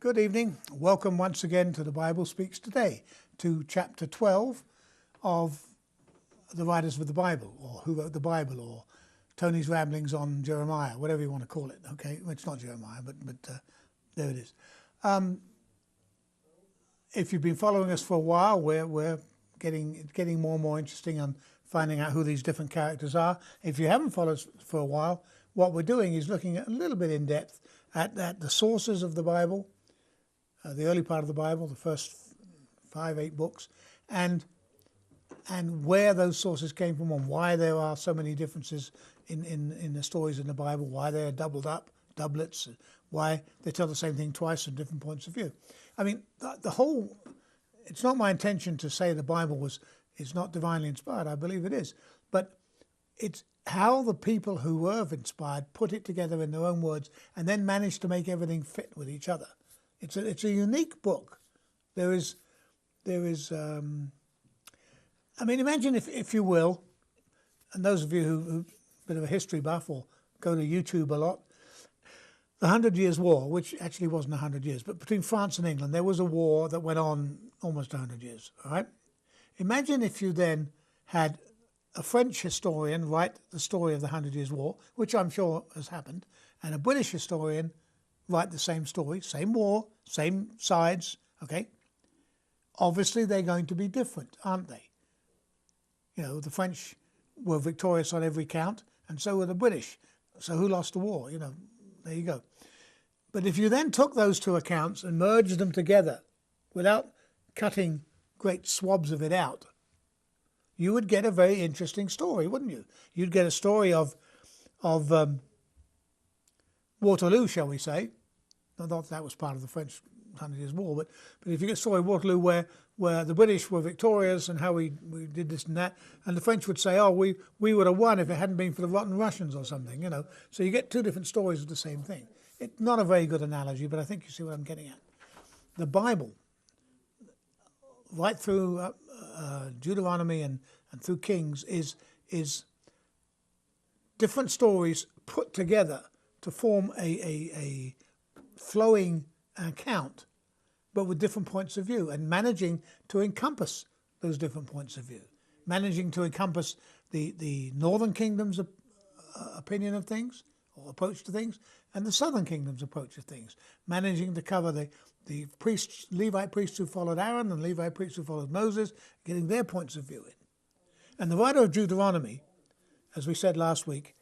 Good evening. Welcome once again to The Bible Speaks Today, to chapter 12 of The Writers of the Bible, or Who Wrote the Bible, or Tony's Ramblings on Jeremiah, whatever you want to call it. Okay, well, it's not Jeremiah, but there it is. If you've been following us for a while, we're getting more and more interesting on finding out who these different characters are. If you haven't followed us for a while, what we're doing is looking at a little bit in depth at the sources of the Bible, the early part of the Bible, the first 5-8 books, and where those sources came from and why there are so many differences in the stories in the Bible, why they're doubled up, doublets, why they tell the same thing twice from different points of view. I mean, the whole, it's not my intention to say the Bible is not divinely inspired. I believe it is. But it's how the people who were inspired put it together in their own words and then managed to make everything fit with each other. It's a unique book. There is I mean, imagine if you will, and those of you who a bit of a history buff or go to YouTube a lot, the 100 Years' War, which actually wasn't 100 years, but between France and England, there was a war that went on almost 100 years, all right? Imagine if you then had a French historian write the story of the 100 Years' War, which I'm sure has happened, and a British historian write the same story, same war, same sides, okay? Obviously, they're going to be different, aren't they? You know, the French were victorious on every count, and so were the British. So who lost the war? You know, there you go. But if you then took those two accounts and merged them together without cutting great swabs of it out, you would get a very interesting story, wouldn't you? You'd get a story of Waterloo, shall we say. Not that was part of the French 100 Years' War, but if you get a story of Waterloo where the British were victorious and how we did this and that, and the French would say, oh, we would have won if it hadn't been for the rotten Russians or something, you know. So you get two different stories of the same thing. It's not a very good analogy, but I think you see what I'm getting at. The Bible, right through Deuteronomy and through Kings, is different stories put together to form a flowing account, but with different points of view, and managing to encompass those different points of view, managing to encompass the Northern Kingdom's opinion of things or approach to things, and the Southern Kingdom's approach to things, managing to cover the priests, Levite priests who followed Aaron and Levite priests who followed Moses, getting their points of view in. And the writer of Deuteronomy, as we said last week,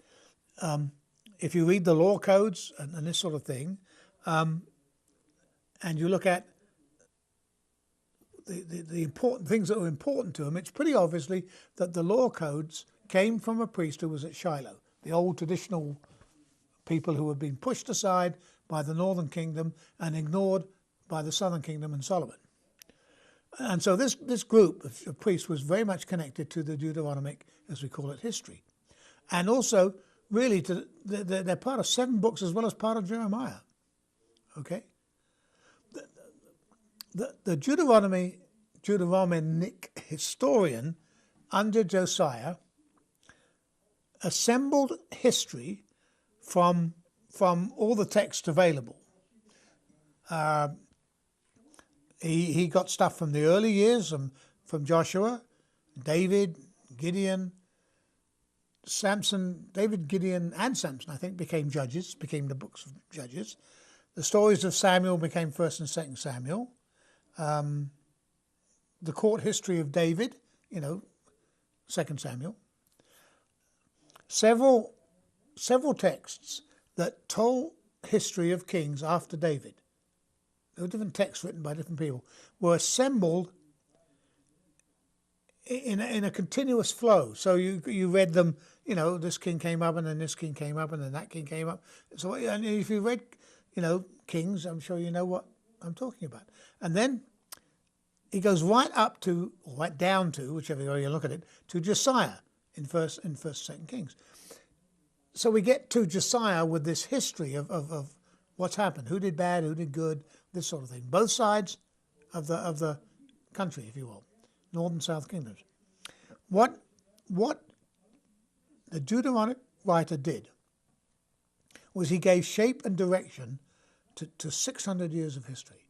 if you read the law codes and this sort of thing, and you look at the important things that were important to him, it's pretty obviously that the law codes came from a priest who was at Shiloh, the old traditional people who had been pushed aside by the Northern Kingdom and ignored by the Southern Kingdom and Solomon. And so this group of priests was very much connected to the Deuteronomic, as we call it, history. And also, really, they're part of 7 books as well as part of Jeremiah. Okay? The Deuteronomic historian under Josiah assembled history from all the texts available. He got stuff from the early years, from Joshua, David, Gideon, Samson. David, Gideon, and Samson, I think, became judges, became the books of Judges. The stories of Samuel became 1st and 2nd Samuel. The court history of David, 2nd Samuel. Several texts that told history of kings after David. There were different texts written by different people, were assembled in a continuous flow. So you read them, this king came up, and then this king came up, and then that king came up. So, and if you read, Kings, I'm sure you know what I'm talking about. And then he goes right down to, whichever way you look at it, to Josiah in first, 2nd Kings. So we get to Josiah with this history of what's happened, who did bad, who did good, this sort of thing. Both sides of the country, if you will, North and South Kingdoms. What the Deuteronomic writer did was he gave shape and direction to 600 years of history.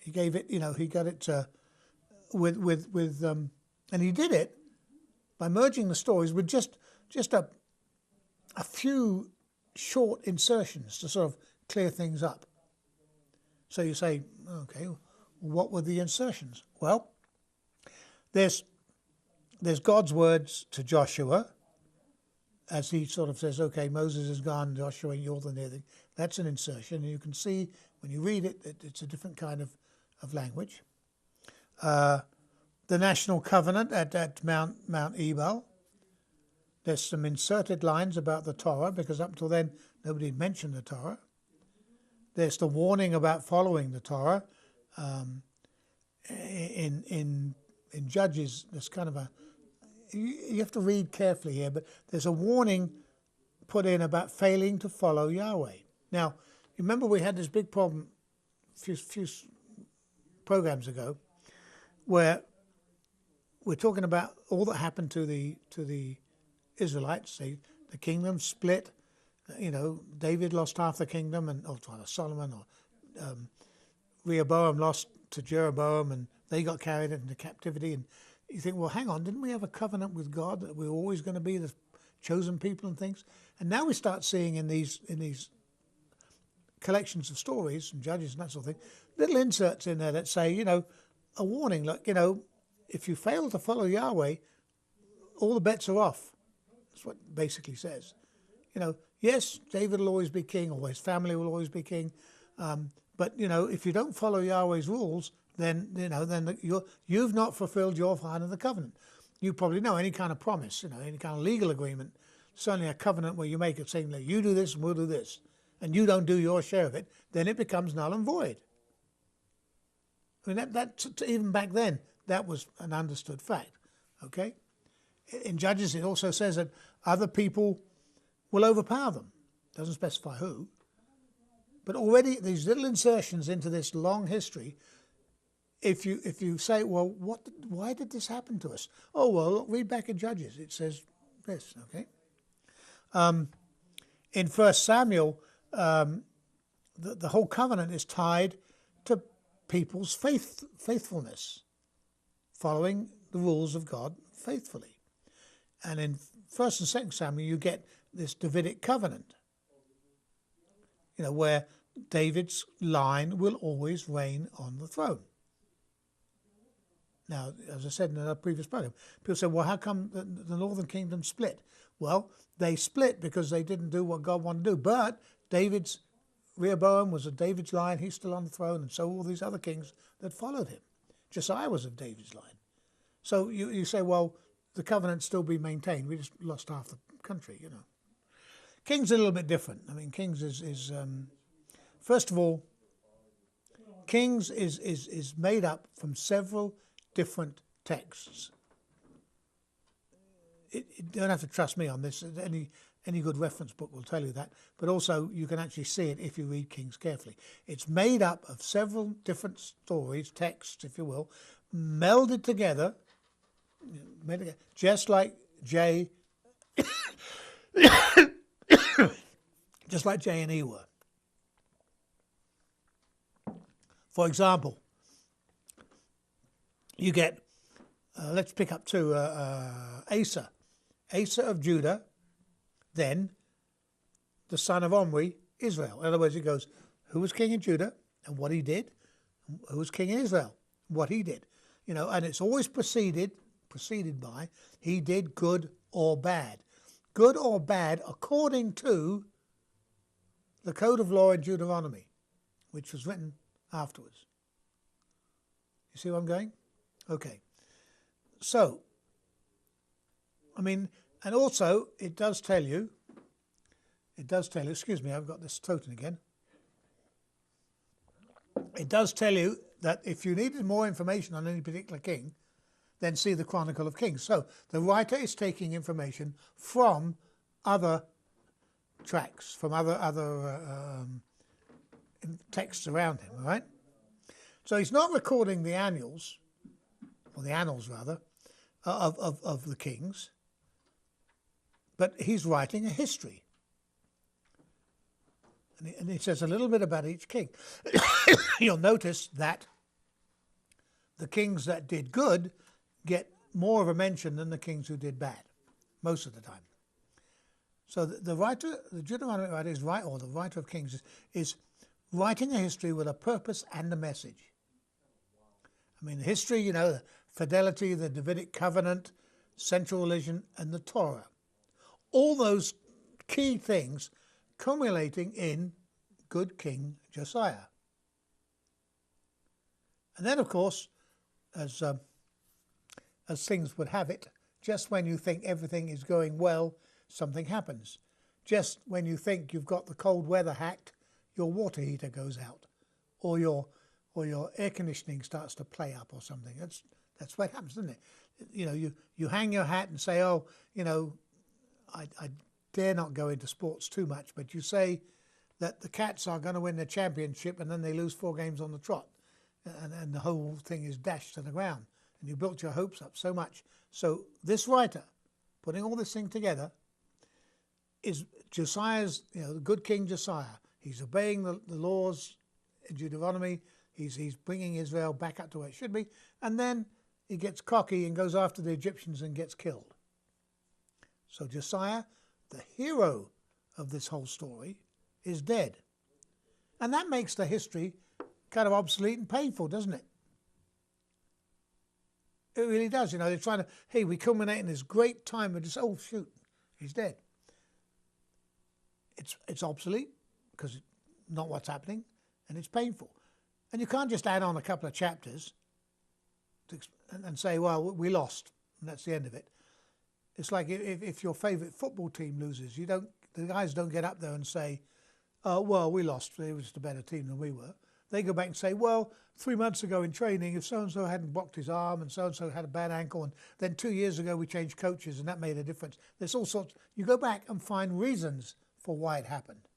He gave it, he got it and he did it by merging the stories with just a few short insertions to sort of clear things up. So you say, okay, what were the insertions? Well, there's God's words to Joshua, as he sort of says, okay, Moses is gone, Joshua, you're the near thing. That's an insertion, and you can see when you read it, it's a different kind of language. The national covenant at Mount Ebal. There's some inserted lines about the Torah, because up until then nobody had mentioned the Torah. There's the warning about following the Torah. In Judges, there's kind of you have to read carefully here, but there's a warning put in about failing to follow Yahweh. Now, remember we had this big problem a few programs ago, where we're talking about all that happened to the Israelites. The kingdom split. David lost half the kingdom, or Solomon, or Rehoboam lost to Jeroboam, and they got carried into captivity. And you think, well, hang on, didn't we have a covenant with God that we're always going to be the chosen people and things? And now we start seeing in these collections of stories and Judges and that sort of thing, little inserts in there that say, a warning, like, if you fail to follow Yahweh, all the bets are off. That's what it basically says. Yes, David will always be king, or his family will always be king. But if you don't follow Yahweh's rules, then you've not fulfilled your part of the covenant. You probably know any kind of promise, any kind of legal agreement, certainly a covenant where you make it saying that you do this and we'll do this, and you don't do your share of it, then it becomes null and void. I mean, that even back then, that was an understood fact. Okay, in Judges, it also says that other people will overpower them. Doesn't specify who. But already these little insertions into this long history, if you say, well, why did this happen to us? Oh, well, read back in Judges. It says this, okay? In 1 Samuel, the whole covenant is tied to people's faithfulness, following the rules of God faithfully. And in 1 and 2 Samuel, you get this Davidic covenant, where David's line will always reign on the throne. Now, as I said in a previous program, people say, well, how come the northern kingdom split? Well, they split because they didn't do what God wanted to do. But Rehoboam was of David's line. He's still on the throne, and so all these other kings that followed him. Josiah was of David's line. So you say, well, the covenant still be maintained. We just lost half the country, Kings are a little bit different. I mean, Kings is first of all, Kings is made up from several different texts. You don't have to trust me on this. Any good reference book will tell you that. But also, you can actually see it if you read Kings carefully. It's made up of several different stories, texts, if you will, melded together, just like J and E were. For example, you get, let's pick up to Asa of Judah, then the son of Omri, Israel. In other words, it goes, who was king in Judah and what he did, who was king in Israel, what he did. And it's always preceded by, he did good or bad. Good or bad according to the code of law in Deuteronomy, which was written afterwards. You see where I'm going? Okay. So, and also it does tell you, excuse me, I've got this totem again. It does tell you that if you needed more information on any particular king, then see the Chronicle of Kings. So the writer is taking information from other tracks, from other texts around him, all right? So he's not recording the annals, or the annals rather, of the kings, but he's writing a history. And he says a little bit about each king. You'll notice that the kings that did good get more of a mention than the kings who did bad, most of the time. So the writer, the Deuteronomy writer is right, or the writer of Kings is writing a history with a purpose and a message. I mean, the history, you know, the fidelity, the Davidic covenant, central religion, and the Torah. All those key things culminating in good King Josiah. And then, of course, as things would have it, just when you think everything is going well, something happens. Just when you think you've got the cold weather hacked, your water heater goes out, or your air conditioning starts to play up or something. That's what happens, isn't it? You know, you hang your hat and say, oh, you know, I dare not go into sports too much, but you say that the Cats are going to win the championship and then they lose 4 games on the trot, and the whole thing is dashed to the ground, and you built your hopes up so much. So this writer, putting all this thing together, is Josiah's, you know, the good King Josiah. He's obeying the laws in Deuteronomy. He's bringing Israel back up to where it should be. And then he gets cocky and goes after the Egyptians and gets killed. So Josiah, the hero of this whole story, is dead. And that makes the history kind of obsolete and painful, doesn't it? It really does. You know, they're trying to, hey, we culminate in this great time of just, oh, shoot, he's dead. It's obsolete because it's not what's happening, and it's painful. And you can't just add on a couple of chapters and say, well, we lost, and that's the end of it. It's like if your favourite football team loses, the guys don't get up there and say, oh, well, we lost, they were just a better team than we were. They go back and say, well, 3 months ago in training, if so-and-so hadn't blocked his arm and so-and-so had a bad ankle, and then 2 years ago we changed coaches and that made a difference. There's all sorts. You go back and find reasons for why it happened.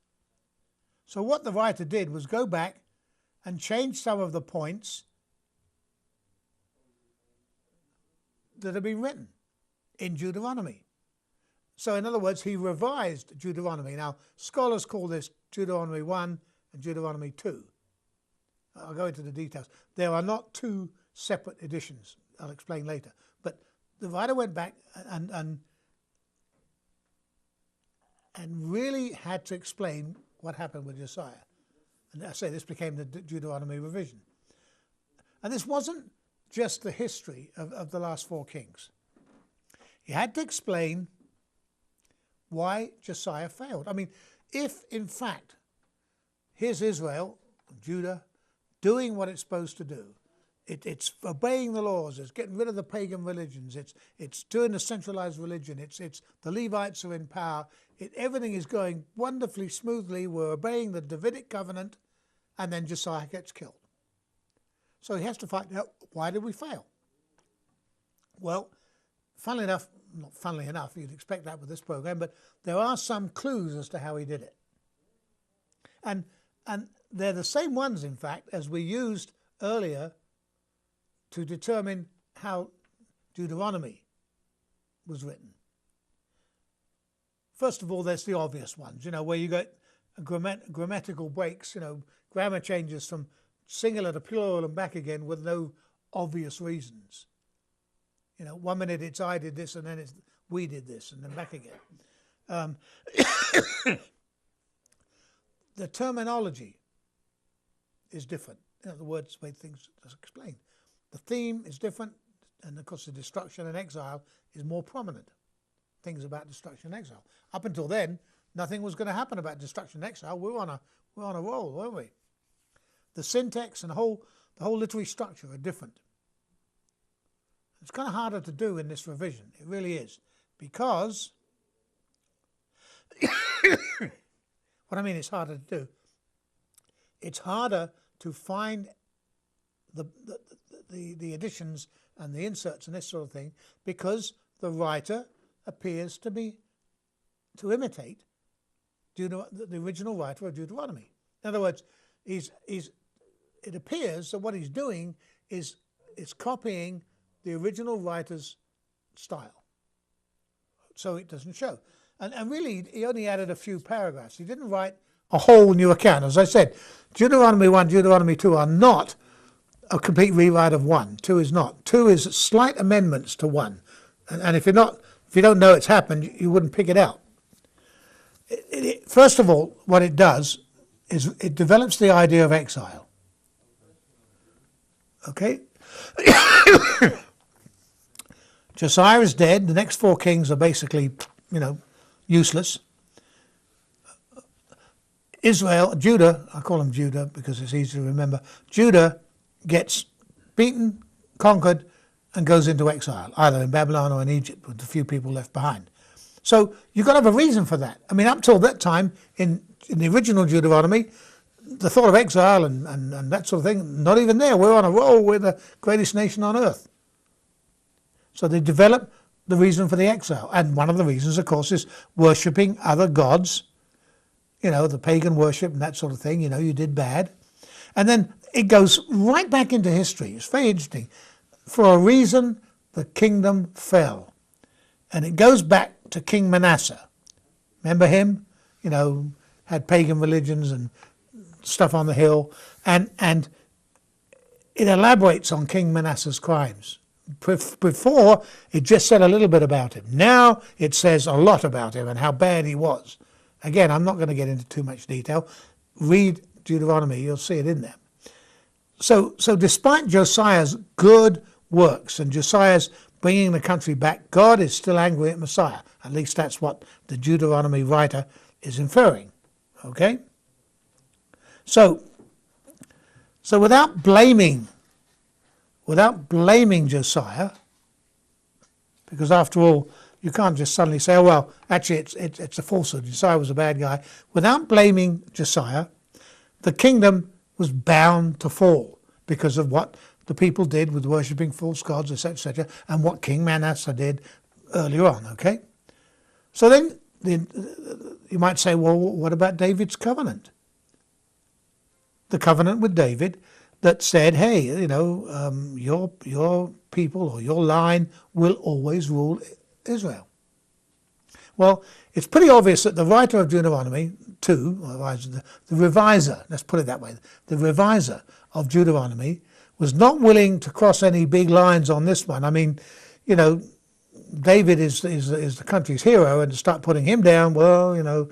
So what the writer did was go back and change some of the points that have been written in Deuteronomy. So in other words, he revised Deuteronomy. Now, scholars call this Deuteronomy 1 and Deuteronomy 2. I'll go into the details. There are not 2 separate editions. I'll explain later. But the writer went back and really had to explain what happened with Josiah. And I say this became the Deuteronomy revision. And this wasn't just the history of the last 4 kings. He had to explain why Josiah failed. I mean, if in fact, here's Israel, Judah, doing what it's supposed to do. It's obeying the laws. It's getting rid of the pagan religions. It's doing a centralized religion. It's the Levites are in power. Everything is going wonderfully smoothly. We're obeying the Davidic covenant, and then Josiah gets killed. So he has to find out, why did we fail? Well, funnily enough, not funnily enough, you'd expect that with this program, but there are some clues as to how he did it. And they're the same ones, in fact, as we used earlier to determine how Deuteronomy was written. First of all, there's the obvious ones, you know, where you get grammatical breaks, you know, grammar changes from singular to plural and back again with no obvious reasons. You know, 1 minute it's I did this and then it's we did this and then back again. The terminology is different. In other words, the way things are explained. The theme is different, and of course the destruction and exile is more prominent. Things about destruction and exile. Up until then, nothing was going to happen about destruction and exile. We're on a roll, weren't we? The syntax and the whole literary structure are different. It's kind of harder to do in this revision. It really is, because what I mean it's harder to do. It's harder to find the additions and the inserts and this sort of thing, because the writer appears to imitate the original writer of Deuteronomy. In other words, it appears that what he's doing is copying the original writer's style. So it doesn't show. And really, he only added a few paragraphs. He didn't write a whole new account. As I said, Deuteronomy 1, Deuteronomy 2 are not a complete rewrite of 1. 2 is not. 2 is slight amendments to 1. And if you don't know it's happened, you wouldn't pick it out. First of all, what it does is it develops the idea of exile. Okay? Josiah is dead. The next 4 kings are basically, useless. Judah, I call them Judah because it's easy to remember. Judah gets beaten, conquered, and goes into exile, either in Babylon or in Egypt, with a few people left behind. So you've got to have a reason for that. I mean, up till that time, in the original Deuteronomy, the thought of exile and that sort of thing, not even there. We're on a roll. We're the greatest nation on earth. So they develop the reason for the exile. And one of the reasons, of course, is worshipping other gods, the pagan worship and that sort of thing. You did bad. And then it goes right back into history. It's very interesting. For a reason, the kingdom fell. And it goes back to King Manasseh. Remember him? Had pagan religions and stuff on the hill. And it elaborates on King Manasseh's crimes. Before, it just said a little bit about him. Now it says a lot about him and how bad he was. Again, I'm not going to get into too much detail. Read Deuteronomy, you'll see it in there. So despite Josiah's good works and Josiah's bringing the country back, God is still angry at Messiah. At least that's what the Deuteronomy writer is inferring. Okay? So without blaming Josiah, because after all, you can't just suddenly say, oh, well, actually it's a falsehood. Josiah was a bad guy. Without blaming Josiah, the kingdom was bound to fall because of what the people did with worshipping false gods, etc., etc., and what King Manasseh did earlier on, okay? So then you might say, well, what about David's covenant? The covenant with David that said, hey, your people or your line will always rule Israel. Well, it's pretty obvious that the writer of Deuteronomy 2, the reviser, let's put it that way, the reviser of Deuteronomy was not willing to cross any big lines on this one. I mean, David is the country's hero, and to start putting him down, well, it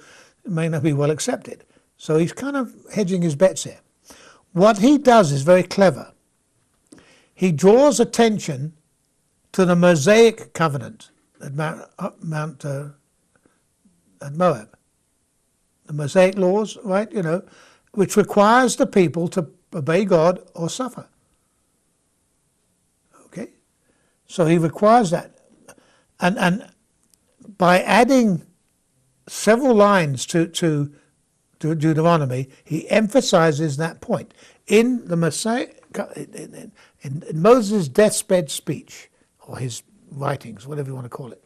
may not be well accepted. So he's kind of hedging his bets here. What he does is very clever. He draws attention to the Mosaic covenant at at Moab. The Mosaic laws, right, which requires the people to obey God or suffer. Okay? So he requires that. And by adding several lines to Deuteronomy, he emphasizes that point. In the Messiah, in Moses' deathbed speech, or his writings, whatever you want to call it,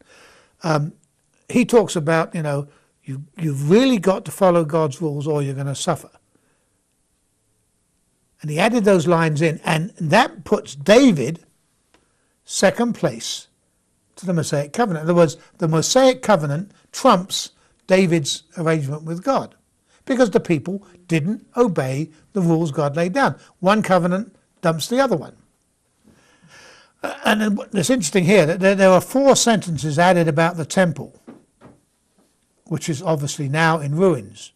he talks about, you've really got to follow God's rules or you're going to suffer. And he added those lines in, and that puts David second place to the Mosaic covenant. In other words, the Mosaic covenant trumps David's arrangement with God, because the people didn't obey the rules God laid down. One covenant dumps the other one. And it's interesting here that there are 4 sentences added about the temple, which is obviously now in ruins.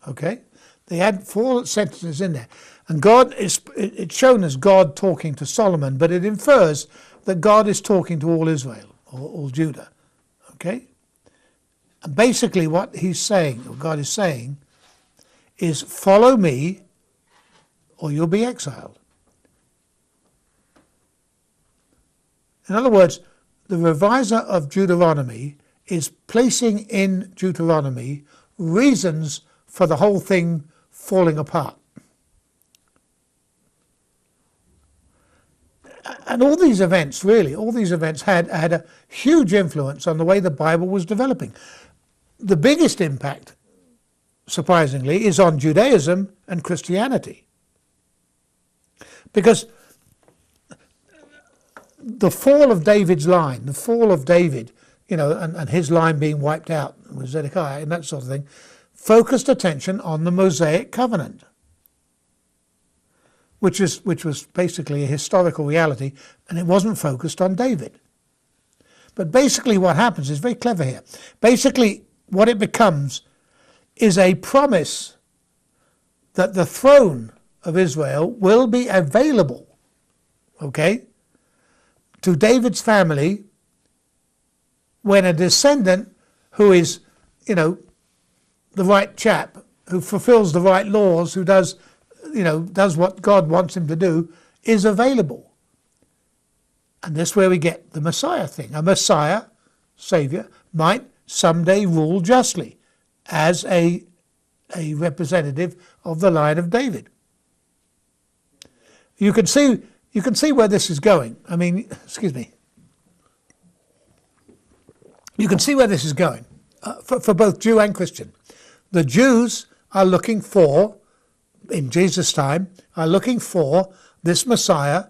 Okay? They add 4 sentences in there. And it's shown as God talking to Solomon, but it infers that God is talking to all Israel, or all Judah. Okay? And basically what he's saying, or God is saying, is follow me or you'll be exiled. In other words, the reviser of Deuteronomy is placing in Deuteronomy reasons for the whole thing falling apart. And all these events had a huge influence on the way the Bible was developing. The biggest impact, surprisingly, is on Judaism and Christianity. Because the fall of David's line, and his line being wiped out with Zedekiah and that sort of thing, focused attention on the Mosaic covenant, which was basically a historical reality, and it wasn't focused on David. But basically what happens is very clever here. Basically what it becomes is a promise that the throne of Israel will be available, okay, to David's family when a descendant who is, the right chap, who fulfills the right laws, who does what God wants him to do, is available. And that's where we get the Messiah thing. A Messiah, Saviour, might someday rule justly as a representative of the line of David. You can see where this is going. I mean, excuse me. You can see where this is going for both Jew and Christian. The Jews are looking for, in Jesus' time, are looking for this Messiah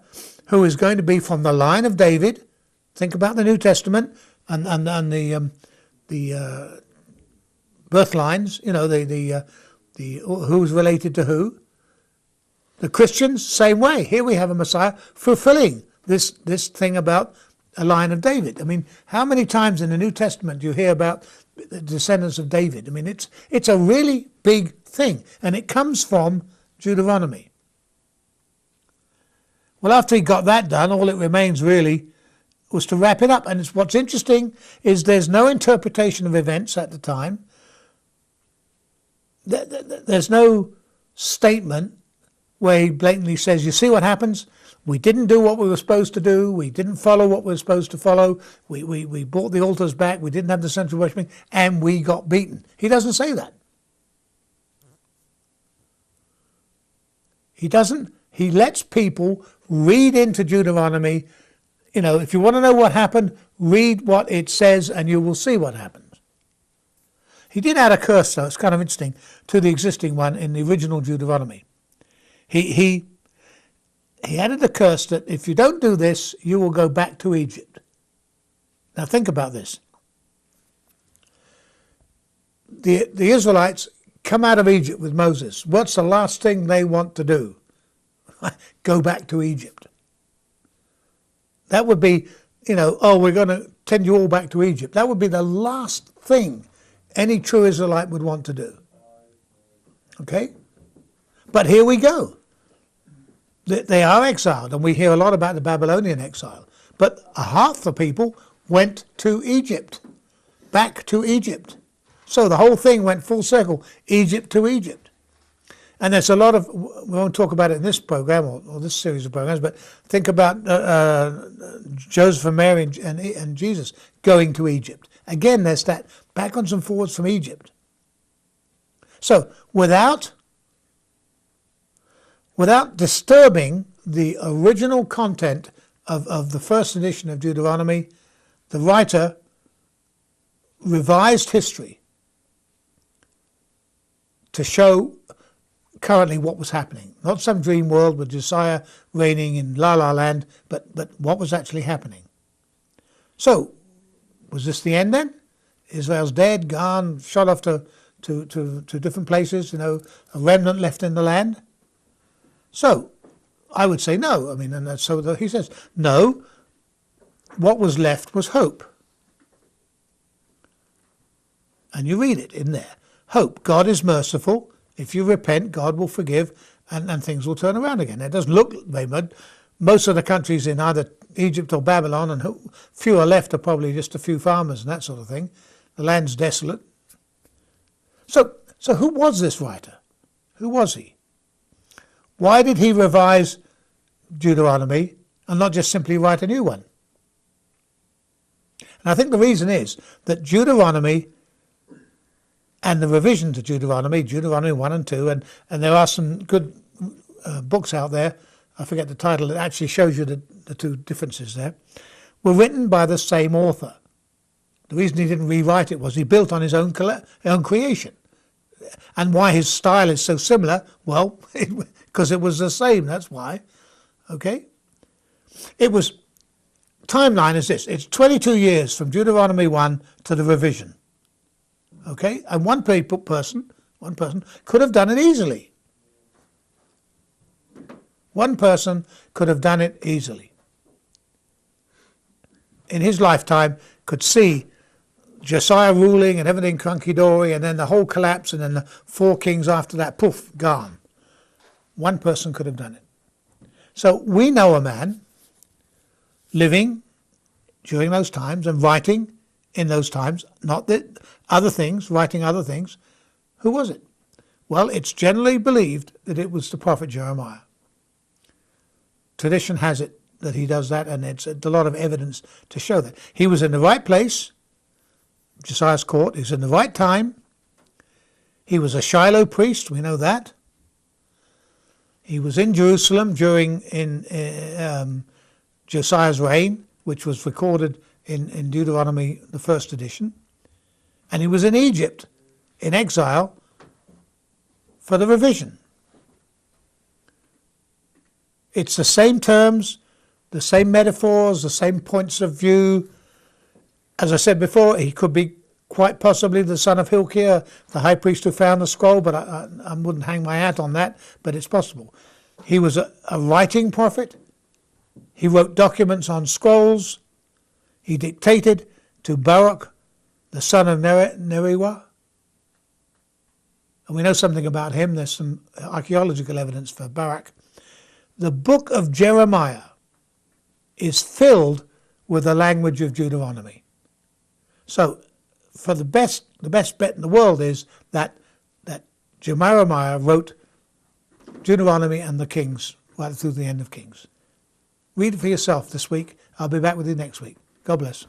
who is going to be from the line of David. Think about the New Testament and the birth lines. The who's related to who. The Christians, same way. Here we have a Messiah fulfilling this thing about a line of David. I mean, how many times in the New Testament do you hear about the descendants of David? I mean, it's a really big thing, and it comes from Deuteronomy. Well, after he got that done, all it remains really was to wrap it up. And what's interesting is there's no interpretation of events at the time. There's no statement where he blatantly says, you see what happens? We didn't do what we were supposed to do. We didn't follow what we were supposed to follow. We brought the altars back. We didn't have the central worshiping, and we got beaten. He doesn't say that. He doesn't. He lets people read into Deuteronomy. If you want to know what happened, read what it says and you will see what happens. He did add a curse, though, it's kind of interesting, to the existing one in the original Deuteronomy. He added a curse that if you don't do this, you will go back to Egypt. Now think about this. The Israelites come out of Egypt with Moses. What's the last thing they want to do? Go back to Egypt. That would be, we're going to send you all back to Egypt. That would be the last thing any true Israelite would want to do. Okay? But here we go. They are exiled, and we hear a lot about the Babylonian exile. But half the people went to Egypt, back to Egypt. So the whole thing went full circle, Egypt to Egypt. And there's a lot of, we won't talk about it in this program or this series of programs, but think about Joseph and Mary and Jesus going to Egypt. Again, there's that backwards and forwards from Egypt. So without disturbing the original content of the first edition of Deuteronomy, the writer revised history to show currently what was happening. Not some dream world with Josiah reigning in La La Land, but what was actually happening. So, was this the end then? Israel's dead, gone, shot off to different places, a remnant left in the land? So, I would say no. I mean, and so he says, no, what was left was hope. And you read it in there. Hope. God is merciful. If you repent, God will forgive, and things will turn around again. It doesn't look very much. Most of the countries in either Egypt or Babylon, and few are left, are probably just a few farmers and that sort of thing. The land's desolate. So who was this writer? Who was he? Why did he revise Deuteronomy and not just simply write a new one? And I think the reason is that Deuteronomy and the revision to Deuteronomy 1 and 2, and there are some good books out there, I forget the title, it actually shows you the two differences there, were written by the same author. The reason he didn't rewrite it was he built on his own creation. And why his style is so similar? Well, because it was the same, that's why. Okay? Timeline is this, it's 22 years from Deuteronomy 1 to the revision. Okay? And one person One person could have done it easily. One person could have done it easily. In his lifetime, could see Josiah ruling and everything hunky-dory, and then the whole collapse, and then the 4 kings after that, poof, gone. One person could have done it. So we know a man living during those times and writing in those times, not that other things, writing other things. Who was it? Well, it's generally believed that it was the prophet Jeremiah. Tradition has it that he does that, and it's a lot of evidence to show that. He was in the right place, Josiah's court. He was in the right time. He was a Shiloh priest, we know that. He was in Jerusalem during Josiah's reign, which was recorded in Deuteronomy, the 1st edition. And he was in Egypt, in exile, for the revision. It's the same terms, the same metaphors, the same points of view. As I said before, he could be quite possibly the son of Hilkiah, the high priest who found the scroll, but I wouldn't hang my hat on that, but it's possible. He was a writing prophet. He wrote documents on scrolls. He dictated to Baruch, the son of Neriah. And we know something about him. There's some archaeological evidence for Baruch. The book of Jeremiah is filled with the language of Deuteronomy. So for the best bet in the world is that Jeremiah wrote Deuteronomy and the Kings right through the end of Kings. Read it for yourself this week. I'll be back with you next week. God bless.